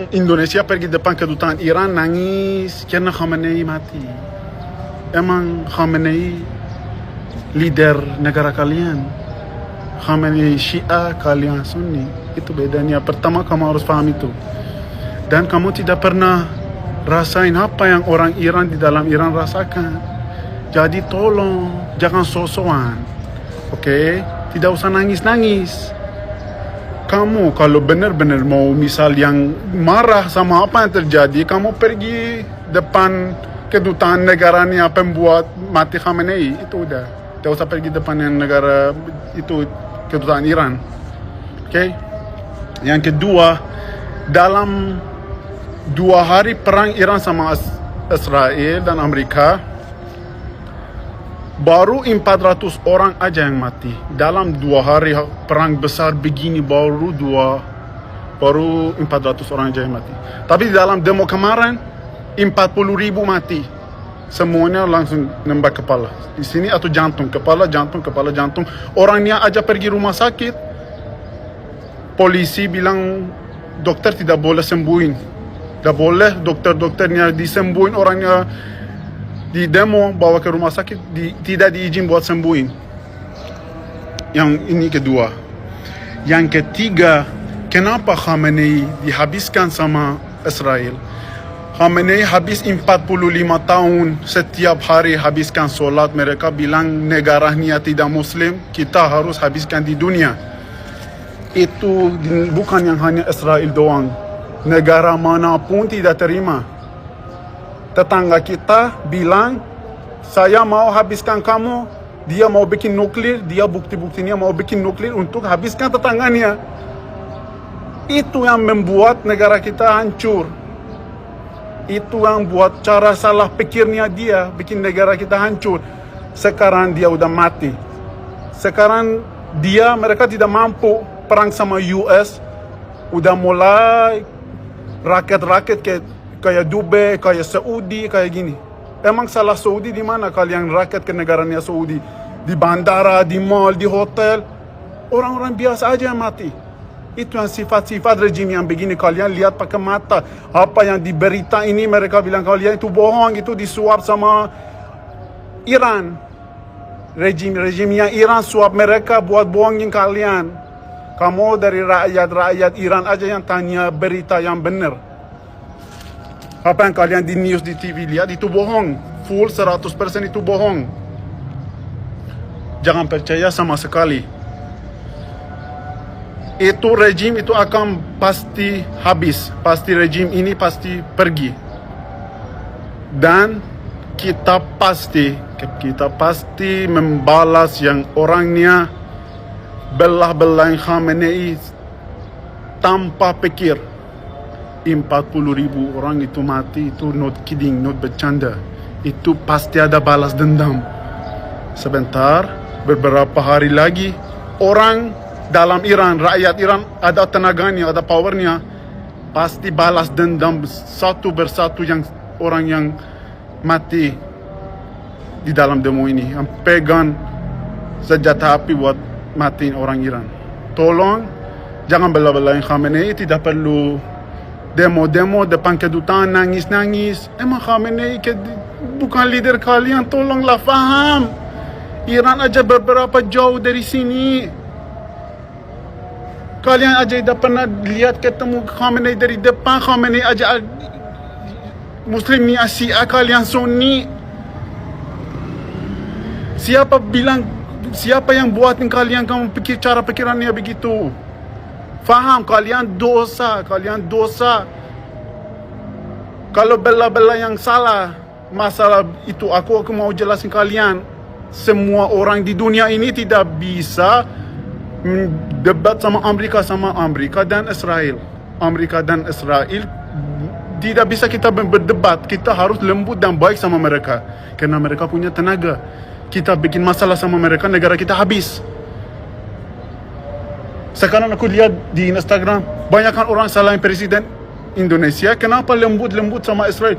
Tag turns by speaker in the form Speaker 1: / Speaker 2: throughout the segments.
Speaker 1: orang Indonesia pergi depan kedutaan Iran nangis karena Khamenei mati. Emang Khamenei leader negara kalian? Khamenei Syiah, kalian Sunni. Itu bedanya. Pertama kamu harus paham itu. Dan kamu tidak pernah rasain apa yang orang Iran di dalam Iran rasakan. Jadi tolong jangan sok-sokan. Oke? Tidak usah nangis-nangis. Kamu kalau benar-benar mau misal yang marah sama apa yang terjadi, kamu pergi depan kedutaan negaranya pembuat mati Khamenei, itu udah. Tidak usah pergi depan yang negara itu kedutaan Iran. Oke? Yang kedua, dalam 2 hari perang Iran sama Israel dan Amerika, baru 400 orang aja yang mati. Dalam 2 hari perang besar begini baru 400 orang aja yang mati. Tapi di dalam demo kemarin 40.000 mati. Semuanya langsung nembak kepala. Di sini atau jantung, kepala, jantung, kepala, jantung. Orangnya aja pergi rumah sakit. Polisi bilang dokter tidak boleh sembuhin. Tidak boleh dokternya disembuhin orangnya. Di demo bawa ke rumah sakit tidak diizin buat sembuhin. Yang ini kedua. Yang ketiga, kenapa Khamenei dihabiskan sama Israel? Khamenei habis 45 tahun setiap hari habiskan solat. Mereka bilang negaranya tidak muslim, kita harus habiskan di dunia. Itu bukan yang hanya Israel doang. Negara manapun tidak terima. Tetangga kita bilang, saya mau habiskan kamu. Dia mau bikin nuklir, dia bukti-buktinya mau bikin nuklir untuk habiskan tetangganya. Itu yang membuat negara kita hancur. Itu yang buat cara salah pikirnya dia, bikin negara kita hancur. Sekarang dia udah mati. Sekarang mereka tidak mampu perang sama US. Udah mulai rakyat-rakyat kayak Dubai, kayak Saudi, kayak gini. Emang salah Saudi di mana kalian rakyat ke negaranya Saudi? Di bandara, di mall, di hotel. Orang-orang biasa aja yang mati. Itu yang sifat-sifat rejim yang begini. Kalian lihat pakai mata. Apa yang di berita ini mereka bilang kalian itu bohong, itu disuap sama Iran. Rejimnya Iran suap mereka buat bohongin kalian. Kamu dari rakyat Iran aja yang tanya berita yang benar. Apa yang kalian di news, di TV lihat itu bohong. Full 100% itu bohong. Jangan percaya sama sekali. Itu rejim itu akan pasti habis. Pasti rejim ini pasti pergi. Dan kita pasti membalas yang orangnya belah-belahin Khamenei tanpa pikir. 40.000 orang itu mati, itu not kidding, not bercanda. Itu pasti ada balas dendam. Sebentar, beberapa hari lagi, orang dalam Iran, rakyat Iran ada tenaganya, ada powernya, pasti balas dendam satu persatu yang orang yang mati di dalam demo ini, yang pegang senjata api buat matiin orang Iran. Tolong, jangan bela-belain Khamenei, tidak perlu demo-demo depan kedutaan nangis-nangis. Emang Khamenei bukan leader kalian, tolonglah faham. Iran aja beberapa jauh dari sini. Kalian aja tidak pernah lihat ketemu Khamenei dari depan. Khamenei aja Muslimnya Syiah, kalian Sunni. Siapa yang buatin kalian kamu pikir cara pikirannya begitu? Faham, kalian dosa. Kalau bela-bela yang salah, masalah itu aku mau jelasin kalian. Semua orang di dunia ini tidak bisa debat sama Amerika dan Israel. Amerika dan Israel tidak bisa kita berdebat. Kita harus lembut dan baik sama mereka. Karena mereka punya tenaga. Kita bikin masalah sama mereka, negara kita habis. Sekarang aku lihat di Instagram, banyakkan orang salahin presiden Indonesia. Kenapa lembut-lembut sama Israel?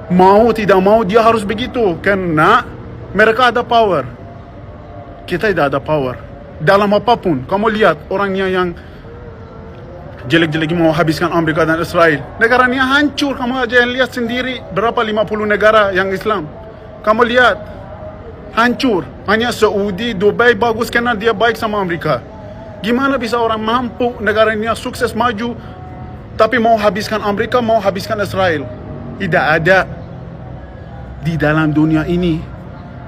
Speaker 1: Mau tidak mau dia harus begitu. Karena mereka ada power. Kita tidak ada power. Dalam apapun, kamu lihat orangnya yang jelek-jelek mau habiskan Amerika dan Israel. Negaranya hancur, kamu aja lihat sendiri berapa 50 negara yang Islam. Kamu lihat, hancur. Hanya Saudi, Dubai bagus karena dia baik sama Amerika. Gimana bisa orang mampu negaranya sukses maju, tapi mau habiskan Amerika, mau habiskan Israel? Tidak ada di dalam dunia ini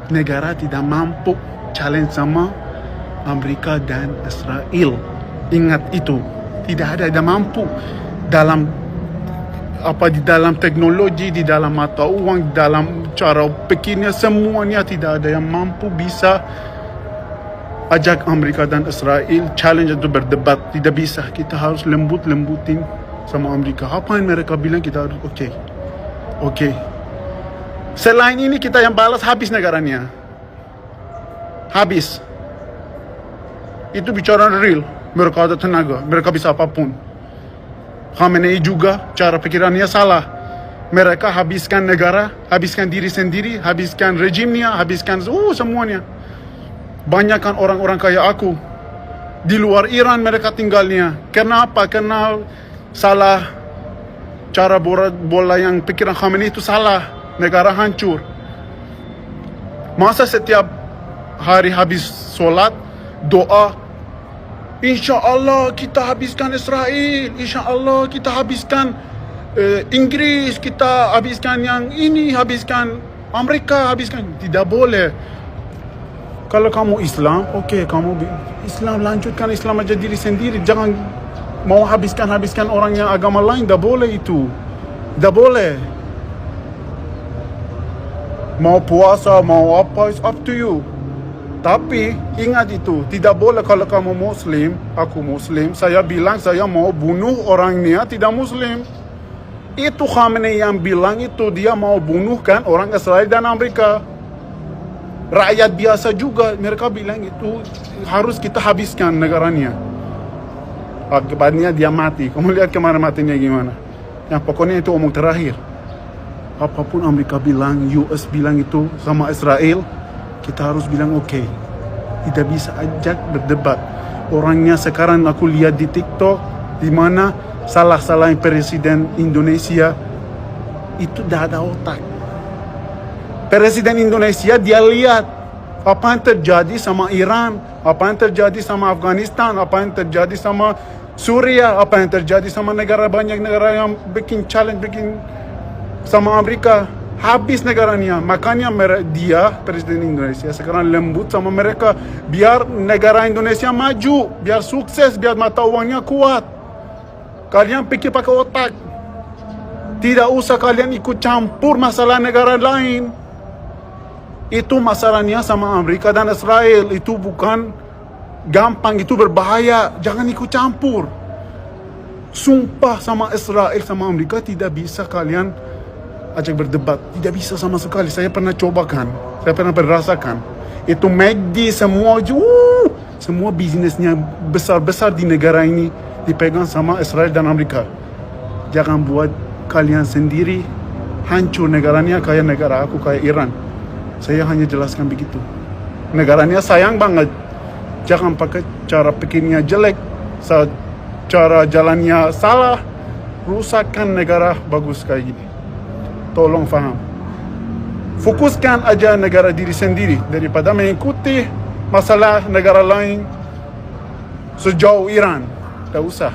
Speaker 1: negara tidak mampu challenge sama Amerika dan Israel. Ingat itu, tidak mampu dalam di dalam teknologi, di dalam mata uang, di dalam cara pikirnya, semuanya tidak ada yang mampu bisa ajak Amerika dan Israel challenge atau berdebat. Tidak bisa. Kita harus lembutin sama Amerika. Apa yang mereka bilang kita harus oke. Selain ini kita yang balas, habis negaranya. Habis. Itu bicara real. Mereka ada tenaga, mereka bisa apapun. Khamenei juga cara pikirannya salah. Mereka habiskan negara, habiskan diri sendiri, habiskan rejimnya, habiskan semuanya. Banyakkan orang-orang kayak aku di luar Iran mereka tinggalnya. Kenapa? Karena salah cara bola yang pikiran Khamenei itu salah. Negara hancur. Masa setiap hari habis sholat doa, insya Allah kita habiskan Israel, insya Allah kita habiskan Inggris, kita habiskan yang ini, habiskan Amerika, habiskan. Tidak boleh. Kalau kamu Islam, kamu Islam, lanjutkan Islam aja diri sendiri. Jangan mau habiskan orang yang agama lain. Tidak boleh itu. Tidak boleh. Mau puasa, mau apa, it's up to you. Tapi ingat itu, tidak boleh kalau kamu Muslim, aku Muslim, saya bilang saya mau bunuh orangnya tidak Muslim. Itu Khamenei yang bilang itu, dia mau bunuhkan orang Israel dan Amerika. Rakyat biasa juga mereka bilang itu harus kita habiskan negaranya. Akibatnya dia mati. Kamu lihat kemarin matinya gimana. Yang pokoknya itu omong terakhir. Apapun Amerika bilang, US bilang itu sama Israel, kita harus bilang oke. Tidak bisa ajak berdebat. Orangnya sekarang aku lihat di TikTok, di mana salah-salahin presiden Indonesia itu tidak ada otak. Presiden Indonesia dia lihat apa yang terjadi sama Iran, apa yang terjadi sama Afghanistan, apa yang terjadi sama Suriah, apa yang terjadi sama banyak negara yang bikin challenge, bikin sama Amerika. Habis negaranya. Makanya dia, Presiden Indonesia, sekarang lembut sama mereka. Biar negara Indonesia maju, biar sukses, biar mata uangnya kuat. Kalian pikir pakai otak. Tidak usah kalian ikut campur masalah negara lain. Itu masalahnya sama Amerika dan Israel. Itu bukan gampang, itu berbahaya. Jangan ikut campur. Sumpah sama Israel, sama Amerika tidak bisa kalian ajak berdebat. Tidak bisa sama sekali. Saya pernah cobakan, saya pernah merasakan. Itu McD semua bisnisnya besar-besar di negara ini dipegang sama Israel dan Amerika. Jangan buat kalian sendiri hancur negaranya kayak negara aku, kayak Iran. Saya hanya jelaskan begitu. Negaranya sayang banget. Jangan pakai cara pikirnya jelek, cara jalannya salah, rusakkan negara bagus kayak gini. Tolong faham. Fokuskan aja negara diri sendiri daripada mengikuti masalah negara lain sejauh Iran. Tak usah.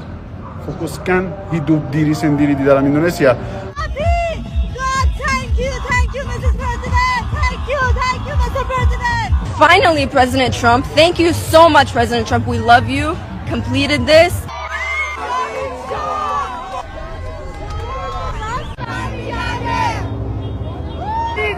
Speaker 1: Fokuskan hidup diri sendiri di dalam Indonesia.
Speaker 2: Thank you, Mrs. President. Thank you, Mr. President.
Speaker 3: Finally, President Trump. Thank you so much, President Trump. We love you. Completed this.
Speaker 2: Big